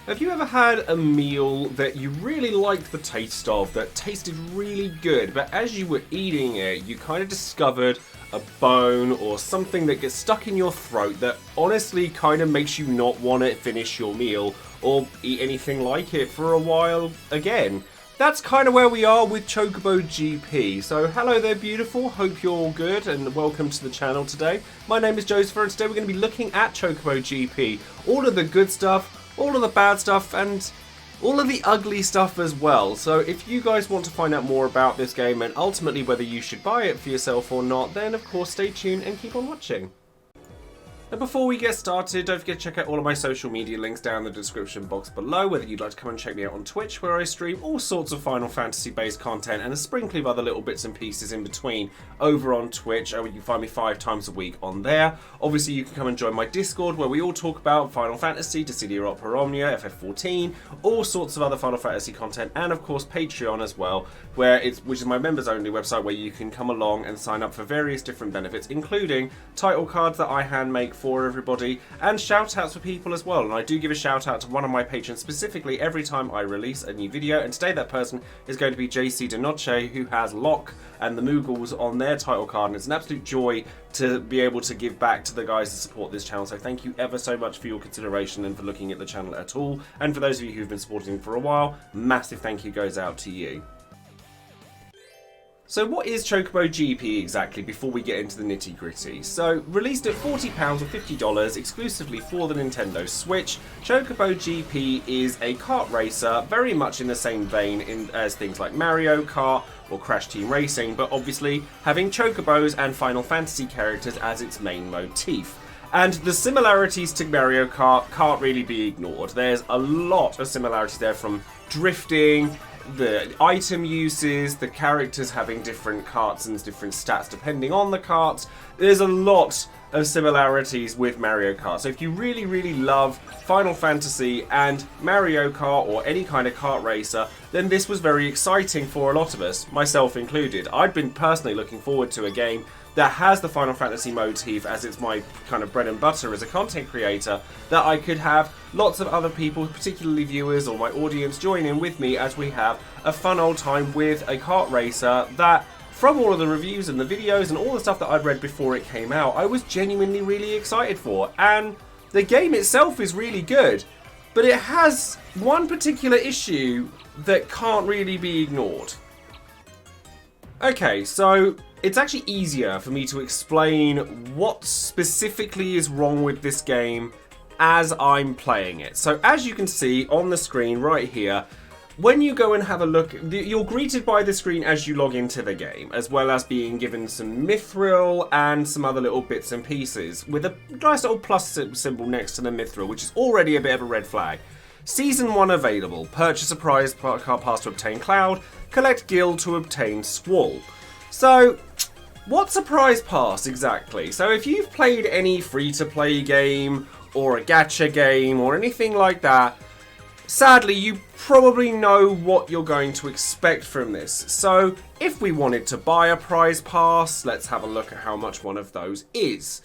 Have you ever had a meal that you really liked the taste of, that tasted really good, but as you were eating it, you kind of discovered a bone or something that gets stuck in your throat that honestly kind of makes you not want to finish your meal or eat anything like it for a while again? That's kind of where we are with Chocobo GP. So hello there beautiful, hope you're all good and welcome to the channel today. My name is Joesephyr and today we're going to be looking at Chocobo GP. All of the good stuff, all of the bad stuff, and all of the ugly stuff as well. So if you guys want to find out more about this game and ultimately whether you should buy it for yourself or not, then of course stay tuned and keep on watching. And before we get started, don't forget to check out all of my social media links down in the description box below, whether you'd like to come and check me out on Twitch, where I stream all sorts of Final Fantasy based content and a sprinkling of other little bits and pieces in between over on Twitch. You can find me 5 times a week on there. Obviously you can come and join my Discord, where we all talk about Final Fantasy, Dissidia Opera Omnia, FF14, all sorts of other Final Fantasy content, and of course Patreon as well, which is my members only website, where you can come along and sign up for various different benefits, including title cards that I hand make for everybody, and shout outs for people as well. And I do give a shout out to one of my patrons specifically every time I release a new video, and today that person is going to be JC Denoche, who has Locke and the Moogles on their title card, and it's an absolute joy to be able to give back to the guys that support this channel. So thank you ever so much for your consideration and for looking at the channel at all, and for those of you who've been supporting for a while, massive thank you goes out to you. So what is Chocobo GP exactly before we get into the nitty gritty? So released at £40 or $50 exclusively for the Nintendo Switch, Chocobo GP is a kart racer very much in the same vein as things like Mario Kart or Crash Team Racing, but obviously having Chocobos and Final Fantasy characters as its main motif. And the similarities to Mario Kart can't really be ignored. There's a lot of similarities there, from drifting, the item uses, the characters having different karts and different stats depending on the karts. There's a lot of similarities with Mario Kart. So if you really love Final Fantasy and Mario Kart or any kind of kart racer, then this was very exciting for a lot of us, myself included. I'd been personally looking forward to a game that has the Final Fantasy motif as it's my kind of bread and butter as a content creator, that I could have lots of other people, particularly viewers or my audience, join in with me as we have a fun old time with a kart racer that, from all of the reviews and the videos and all the stuff that I'd read before it came out, I was genuinely really excited for. And the game itself is really good, but it has one particular issue that can't really be ignored. Okay, so it's actually easier for me to explain what specifically is wrong with this game as I'm playing it. So as you can see on the screen right here, when you go and have a look, you're greeted by the screen as you log into the game, as well as being given some mithril and some other little bits and pieces, with a nice little plus symbol next to the mithril, which is already a bit of a red flag. Season 1 available. Purchase a prize car pass to obtain Cloud. Collect Gil to obtain Squall. So, what's a prize pass exactly? So if you've played any free-to-play game or a gacha game or anything like that, sadly you probably know what you're going to expect from this. So if we wanted to buy a prize pass, let's have a look at how much one of those is.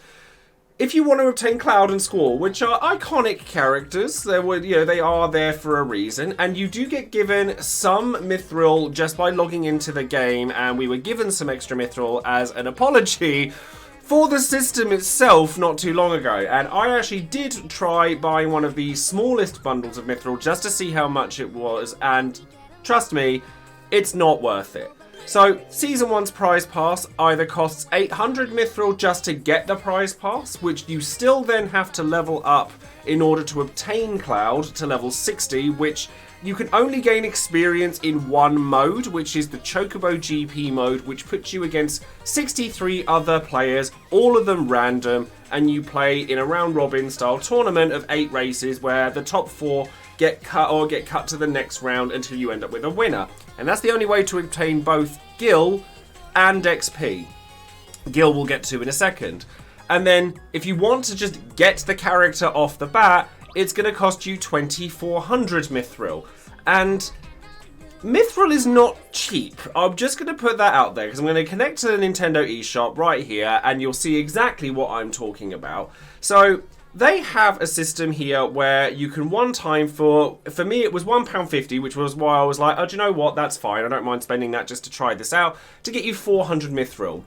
If you want to obtain Cloud and Squall, which are iconic characters, they are there for a reason, and you do get given some mithril just by logging into the game, and we were given some extra mithril as an apology for the system itself not too long ago. And I actually did try buying one of the smallest bundles of mithril just to see how much it was, and trust me, it's not worth it. So, Season 1's prize pass either costs 800 mithril just to get the prize pass, which you still then have to level up in order to obtain Cloud to level 60, which you can only gain experience in one mode, which is the Chocobo GP mode, which puts you against 63 other players, all of them random, and you play in a round-robin style tournament of 8 races where the top 4 get cut to the next round until you end up with a winner. And that's the only way to obtain both Gil and XP. Gil we'll get to in a second. And then if you want to just get the character off the bat, it's going to cost you 2400 mithril. And mithril is not cheap. I'm just going to put that out there because I'm going to connect to the Nintendo eShop right here and you'll see exactly what I'm talking about. So they have a system here where you can one time for me it was £1.50, which was why I was like, oh, do you know what, that's fine, I don't mind spending that just to try this out, to get you 400 mithril.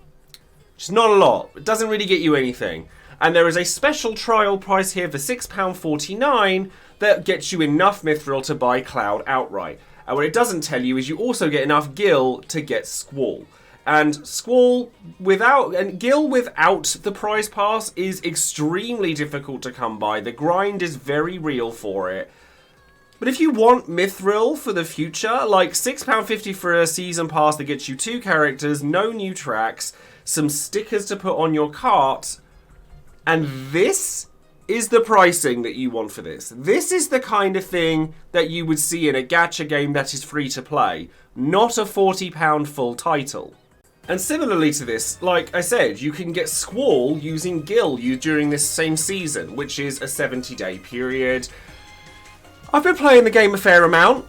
Which is not a lot, it doesn't really get you anything. And there is a special trial price here for £6.49 that gets you enough mithril to buy Cloud outright. And what it doesn't tell you is you also get enough gil to get Squall. And Squall Gil without the prize pass is extremely difficult to come by. The grind is very real for it. But if you want mithril for the future, like £6.50 for a season pass that gets you 2 characters, no new tracks, some stickers to put on your cart, and this is the pricing that you want for this. This is the kind of thing that you would see in a gacha game that is free to play, not a £40 full title. And similarly to this, like I said, you can get Squall using Gil during this same season, which is a 70-day period. I've been playing the game a fair amount,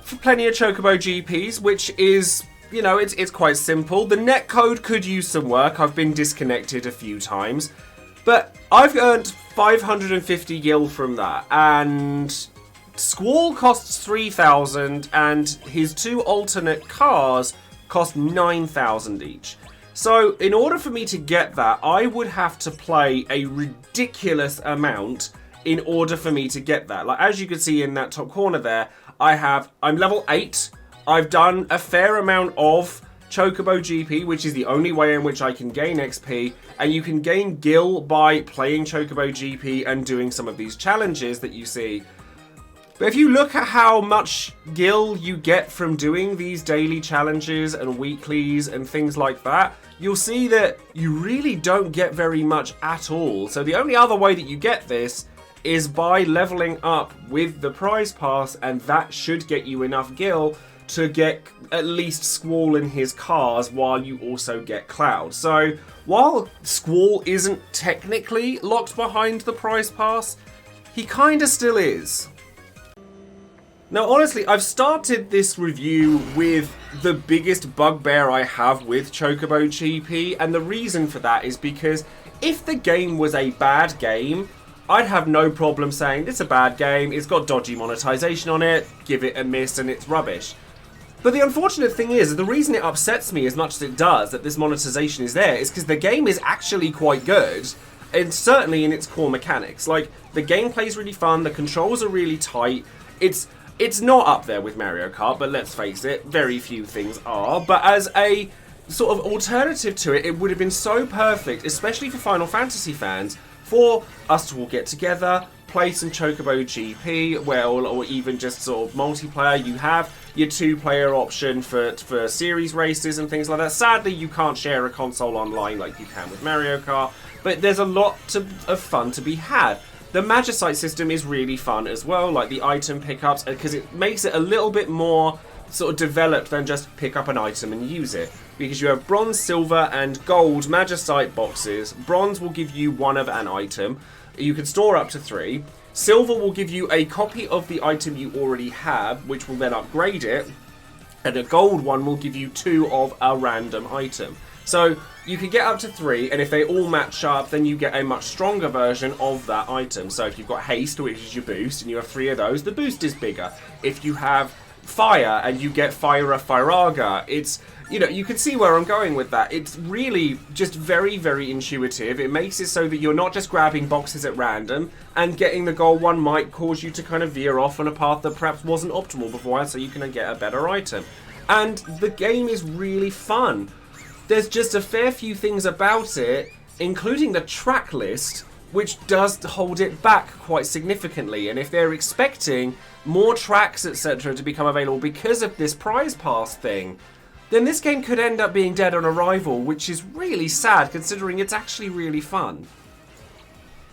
for plenty of Chocobo GPs, which is, you know, it's quite simple. The netcode could use some work, I've been disconnected a few times, but I've earned 550 gil from that, and Squall costs 3,000, and his 2 alternate cars cost 9,000 each. So in order for me to get that, I would have to play a ridiculous amount in order for me to get that. Like, as you can see in that top corner there, I'm level 8. I've done a fair amount of Chocobo GP, which is the only way in which I can gain XP, and you can gain gil by playing Chocobo GP and doing some of these challenges that you see. But if you look at how much gil you get from doing these daily challenges and weeklies and things like that, you'll see that you really don't get very much at all. So the only other way that you get this is by leveling up with the prize pass, and that should get you enough gil to get at least Squall in his cars while you also get Cloud. So while Squall isn't technically locked behind the prize pass, he kinda still is. Now, honestly, I've started this review with the biggest bugbear I have with Chocobo GP, and the reason for that is because if the game was a bad game, I'd have no problem saying it's a bad game, it's got dodgy monetization on it, give it a miss and it's rubbish. But the unfortunate thing is, the reason it upsets me as much as it does that this monetization is there is because the game is actually quite good, and certainly in its core mechanics. Like, the gameplay is really fun, the controls are really tight, it's not up there with Mario Kart, but let's face it, very few things are. But as a sort of alternative to it, it would have been so perfect, especially for Final Fantasy fans, for us to all get together, play some Chocobo GP, or even just sort of multiplayer. You have your 2-player option for series races and things like that. Sadly, you can't share a console online like you can with Mario Kart, but there's a lot of fun to be had. The Magicite system is really fun as well, like the item pickups, because it makes it a little bit more sort of developed than just pick up an item and use it. Because you have bronze, silver, and gold Magicite boxes. Bronze will give you 1 of an item. You can store up to 3. Silver will give you a copy of the item you already have, which will then upgrade it. And a gold one will give you 2 of a random item. So you can get up to 3, and if they all match up, then you get a much stronger version of that item. So if you've got haste, which is your boost, and you have 3 of those, the boost is bigger. If you have fire and you get Firaga, it's, you know, you can see where I'm going with that. It's really just very, very intuitive. It makes it so that you're not just grabbing boxes at random, and getting the gold one might cause you to kind of veer off on a path that perhaps wasn't optimal beforehand, so you can get a better item. And the game is really fun. There's just a fair few things about it, including the track list, which does hold it back quite significantly. And if they're expecting more tracks, etc., to become available because of this prize pass thing, then this game could end up being dead on arrival, which is really sad considering it's actually really fun.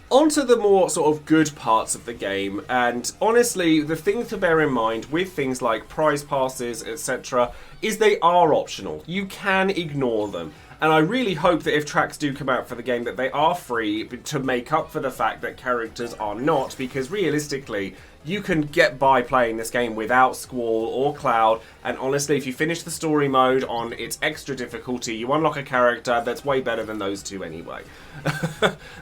On to the more sort of good parts of the game, and honestly, the thing to bear in mind with things like prize passes, etc., is they are optional. You can ignore them. And I really hope that if tracks do come out for the game that they are free to make up for the fact that characters are not, because realistically, you can get by playing this game without Squall or Cloud, and honestly, if you finish the story mode on its extra difficulty, you unlock a character that's way better than those two anyway.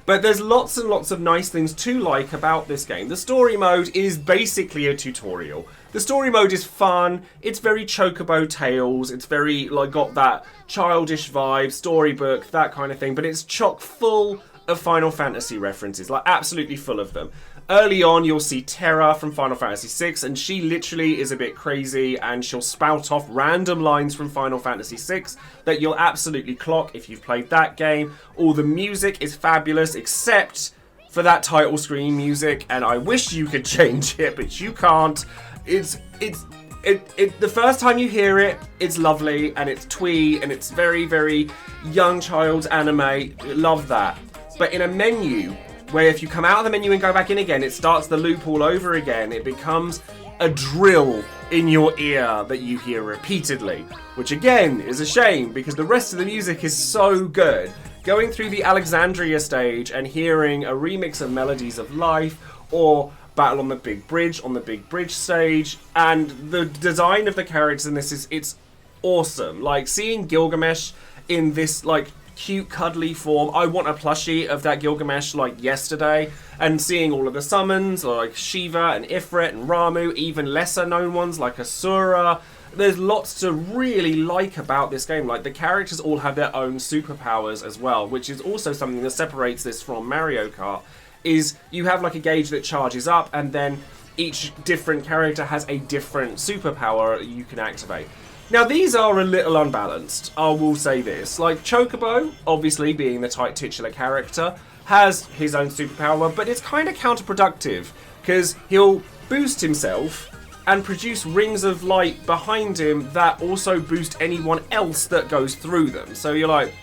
But there's lots and lots of nice things to like about this game. The story mode is basically a tutorial. The story mode is fun, it's very Chocobo Tales, it's very, like, got that childish vibe, storybook, that kind of thing, but it's chock full of Final Fantasy references, like absolutely full of them. Early on, you'll see Terra from Final Fantasy VI, and she literally is a bit crazy, and she'll spout off random lines from Final Fantasy VI that you'll absolutely clock if you've played that game. All the music is fabulous, except for that title screen music, and I wish you could change it, but you can't. The first time you hear it, it's lovely, and it's twee, and it's very, very young child's anime. Love that. But in a menu, where if you come out of the menu and go back in again, it starts the loop all over again. It becomes a drill in your ear that you hear repeatedly, which again is a shame because the rest of the music is so good. Going through the Alexandria stage and hearing a remix of Melodies of Life, or Battle on the Big Bridge stage, and the design of the characters in this it's awesome. Like seeing Gilgamesh in this like cute cuddly form. I want a plushie of that Gilgamesh like yesterday, and seeing all of the summons like Shiva and Ifrit and Ramu, even lesser known ones like Asura. There's lots to really like about this game. Like the characters all have their own superpowers as well, which is also something that separates this from Mario Kart, is you have like a gauge that charges up, and then each different character has a different superpower you can activate. Now, these are a little unbalanced, I will say this. Like, Chocobo, obviously being the titular character, has his own superpower, but it's kind of counterproductive, because he'll boost himself and produce rings of light behind him that also boost anyone else that goes through them. So you're like,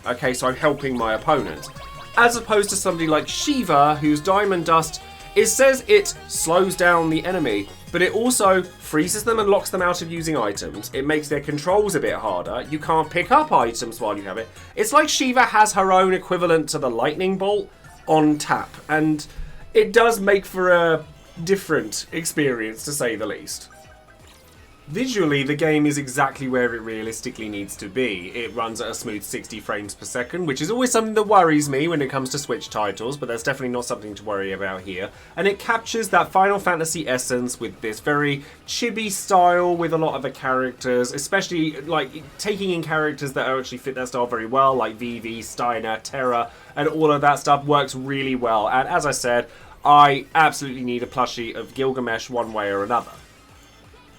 okay, so I'm helping my opponent. As opposed to somebody like Shiva, whose Diamond Dust, it says it slows down the enemy, but it also freezes them and locks them out of using items. It makes their controls a bit harder. You can't pick up items while you have it. It's like Shiva has her own equivalent to the lightning bolt on tap, and it does make for a different experience, to say the least. Visually, the game is exactly where it realistically needs to be. It runs at a smooth 60 frames per second, which is always something that worries me when it comes to Switch titles, but that's definitely not something to worry about here. And it captures that Final Fantasy essence with this very chibi style with a lot of the characters, especially like taking in characters that actually fit that style very well, like Vivi, Steiner, Terra, and all of that stuff works really well. And as I said, I absolutely need a plushie of Gilgamesh one way or another.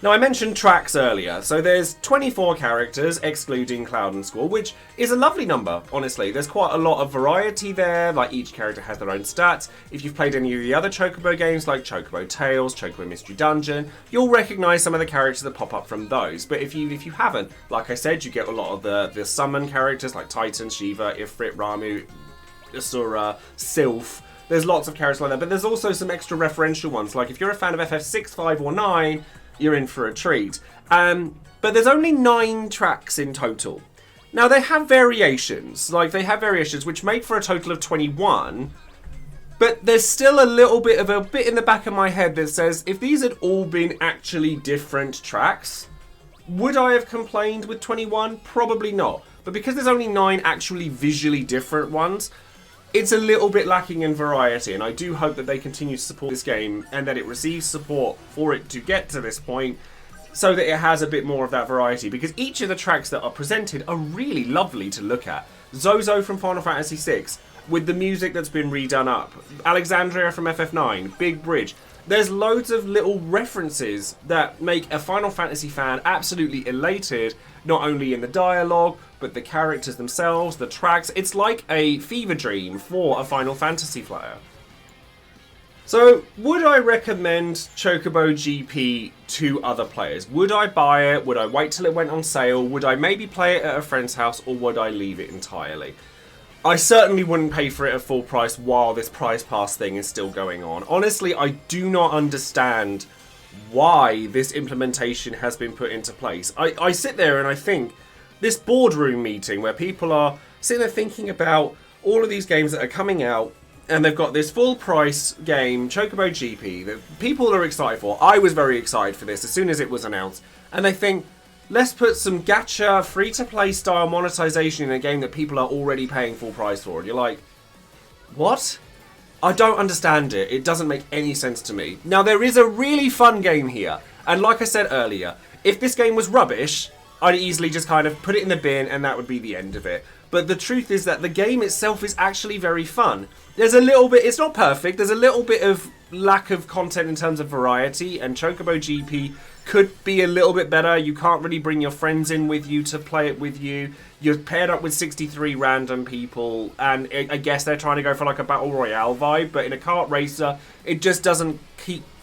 Now, I mentioned tracks earlier, so there's 24 characters, excluding Cloud and Squall, which is a lovely number, honestly. There's quite a lot of variety there, like each character has their own stats. If you've played any of the other Chocobo games, like Chocobo Tales, Chocobo Mystery Dungeon, you'll recognise some of the characters that pop up from those. But if you haven't, like I said, you get a lot of the summon characters, like Titan, Shiva, Ifrit, Ramu, Asura, Sylph. There's lots of characters like that, but there's also some extra referential ones, like if you're a fan of FF6, 5, or 9, you're in for a treat. But there's only 9 tracks in total. Now, they have variations, which make for a total of 21, but there's still a little bit of a bit in the back of my head that says, if these had all been actually different tracks, would I have complained with 21? Probably not. But because there's only 9 actually visually different ones, it's a little bit lacking in variety, and I do hope that they continue to support this game and that it receives support for it to get to this point so that it has a bit more of that variety, because each of the tracks that are presented are really lovely to look at. Zozo from Final Fantasy VI, with the music that's been redone up. Alexandria from FF9, Big Bridge. There's loads of little references that make a Final Fantasy fan absolutely elated, not only in the dialogue, but the characters themselves, the tracks. It's like a fever dream for a Final Fantasy player. So, would I recommend Chocobo GP to other players? Would I buy it? Would I wait till it went on sale? Would I maybe play it at a friend's house, or would I leave it entirely? I certainly wouldn't pay for it at full price while this price pass thing is still going on. Honestly, I do not understand why this implementation has been put into place. I sit there and I think, this boardroom meeting where people are sitting there thinking about all of these games that are coming out, and they've got this full price game, Chocobo GP, that people are excited for. I was very excited for this as soon as it was announced. And they think, let's put some gacha, free-to-play style monetization in a game that people are already paying full price for. And you're like, what? I don't understand it. It doesn't make any sense to me. Now, there is a really fun game here. And like I said earlier, if this game was rubbish, I'd easily just kind of put it in the bin and that would be the end of it. But the truth is that the game itself is actually very fun. There's a little bit, it's not perfect, there's a little bit of lack of content in terms of variety, and Chocobo GP could be a little bit better. You can't really bring your friends in with you to play it with you. You're paired up with 63 random people, and I guess they're trying to go for like a Battle Royale vibe, but in a kart racer, it just doesn't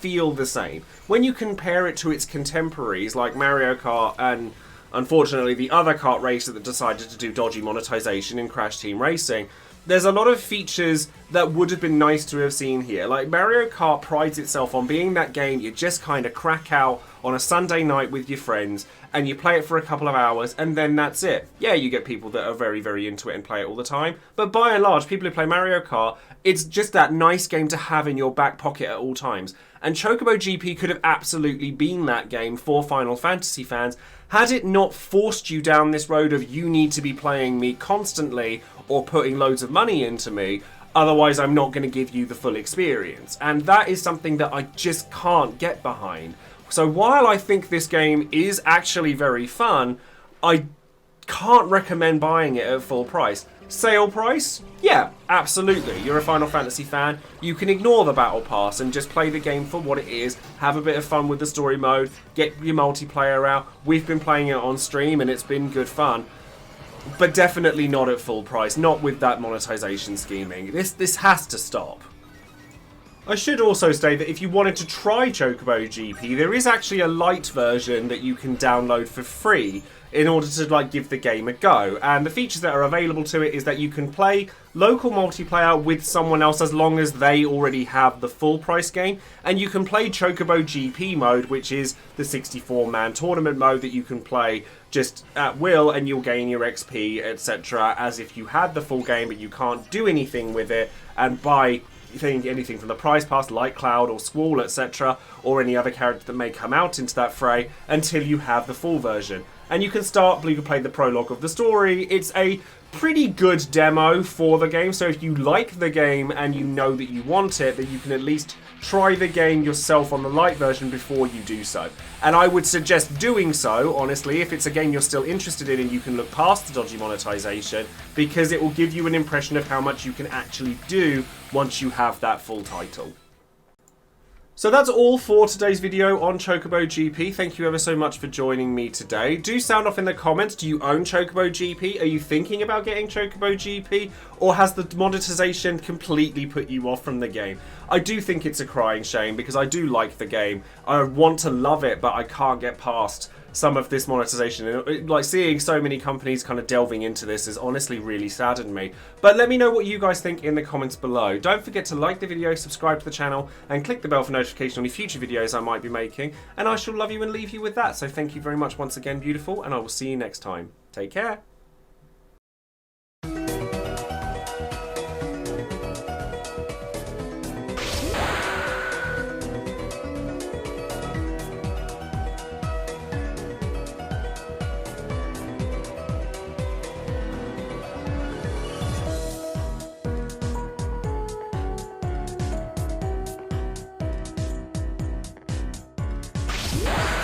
feel the same. When you compare it to its contemporaries, like Mario Kart and unfortunately the other kart racer that decided to do dodgy monetization in Crash Team Racing, there's a lot of features that would have been nice to have seen here. Like Mario Kart prides itself on being that game you just kind of crack out on a Sunday night with your friends and you play it for a couple of hours and then that's it. Yeah, you get people that are very, very into it and play it all the time, but by and large, people who play Mario Kart, it's just that nice game to have in your back pocket at all times. And Chocobo GP could have absolutely been that game for Final Fantasy fans had it not forced you down this road of you need to be playing me constantly or putting loads of money into me, otherwise I'm not going to give you the full experience. And that is something that I just can't get behind. So while I think this game is actually very fun, I can't recommend buying it at full price. Sale price? Yeah, absolutely. You're a Final Fantasy fan, you can ignore the Battle Pass and just play the game for what it is, have a bit of fun with the story mode, get your multiplayer out. We've been playing it on stream and it's been good fun. But definitely not at full price, not with that monetization scheming. This has to stop. I should also state that if you wanted to try Chocobo GP, there is actually a light version that you can download for free in order to give the game a go. And the features that are available to it is that you can play local multiplayer with someone else as long as they already have the full price game. And you can play Chocobo GP mode, which is the 64-man tournament mode that you can play just at will and you'll gain your XP, etc. as if you had the full game, but you can't do anything with it. And by anything from the prize pass, like Cloud or Squall, etc., or any other character that may come out into that fray until you have the full version. And you can play the prologue of the story. It's a pretty good demo for the game, so if you like the game and you know that you want it, then you can at least try the game yourself on the light version before you do so. And I would suggest doing so, honestly, if it's a game you're still interested in and you can look past the dodgy monetization, because it will give you an impression of how much you can actually do once you have that full title. So that's all for today's video on Chocobo GP. Thank you ever so much for joining me today. Do sound off in the comments. Do you own Chocobo GP? Are you thinking about getting Chocobo GP? Or has the monetization completely put you off from the game? I do think it's a crying shame because I do like the game. I want to love it, but I can't get past some of this monetization. Like, seeing so many companies kind of delving into this has honestly really saddened me. But let me know what you guys think in the comments below. Don't forget to like the video, subscribe to the channel, and click the bell for notification on any future videos I might be making. And I shall love you and leave you with that. So thank you very much once again, beautiful, and I will see you next time. Take care. Yeah.